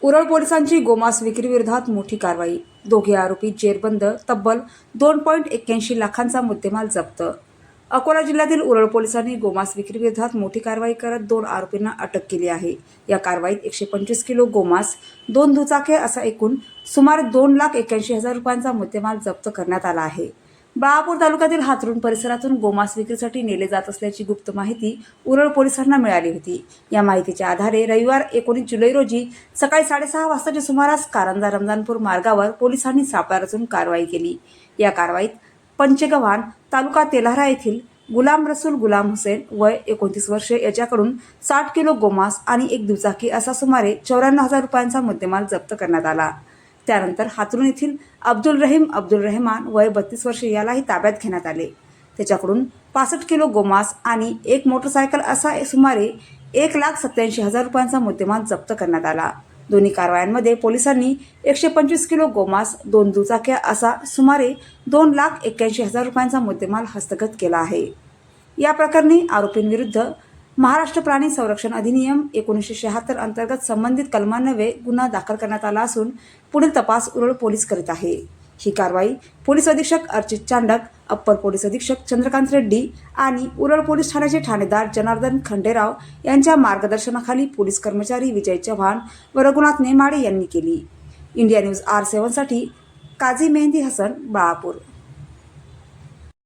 उरळ पोलिसांची गोमांस विक्री विरोधात मोठी कारवाई। दोघे आरोपी जेरबंद। तब्बल 2.81 लाखांचा मुद्देमाल जप्त। अकोला जिल्ह्यातील उरळ पोलिसांनी गोमांस विक्री विरोधात मोठी कारवाई करत 2 आरोपींना अटक केली आहे। या कारवाईत 125 किलो गोमांस, 2 दुचाके असा एकूण सुमारे 2,81,000 रुपयांचा मुद्देमाल जप्त करण्यात आला आहे। बाळापूर तालुक्यातील हातरुण परिसरातून गोमांस विक्रीसाठी नेले जात असल्याची गुप्त माहिती उरळ पोलिसांना मिळाली होती। या माहितीच्या आधारे रविवार 19 जुलै रोजी सकाळी 6:30 वाजताच्या सुमारास कारंजा रमजानपूर मार्गावर पोलिसांनी सापळा रचून कारवाई केली। या कारवाईत पंचगव्हाण तालुका तेल्हारा येथील गुलाम रसूल गुलाम हुसेन वय 29 वर्षे याच्याकडून 60 किलो गोमांस आणि एक दुचाकी असा सुमारे 94,000 रुपयांचा मुद्देमाल जप्त करण्यात आला। त्यानंतर हातरुण येथील अब्दुल रहीम अब्दुल रहमान वय 32 वर्षे यालाही ताब्यात घेण्यात आले। त्याच्याकडून 65 किलो गोमांस आणि एक मोटरसायकल असा सुमारे 1,87,000 रुपयांचा मुद्देमाल जप्त करण्यात आला। दोन्ही कारवायांमध्ये पोलिसांनी 125 किलो गोमांस, 2 दुचाक्या असा सुमारे 2,81,000 रुपयांचा मुद्देमाल हस्तगत केला आहे। या प्रकरणी आरोपींविरुद्ध महाराष्ट्र प्राणी संरक्षण अधिनियम 1976 अंतर्गत संबंधित कलमान्वये गुन्हा दाखल करण्यात आला असून पुढील तपास उरळ पोलीस करीत आहे। ही कारवाई पोलीस अधीक्षक अर्चित चांडक, अप्पर पोलीस अधीक्षक चंद्रकांत रेड्डी आणि उरळ पोलीस ठाण्याचे ठाणेदार जनार्दन खंडेराव यांच्या मार्गदर्शनाखाली पोलीस कर्मचारी विजय चव्हाण व रघुनाथ नेमाडे यांनी केली। इंडिया न्यूज R7 साठी काझी मेहंदी हसन, बाळापूर।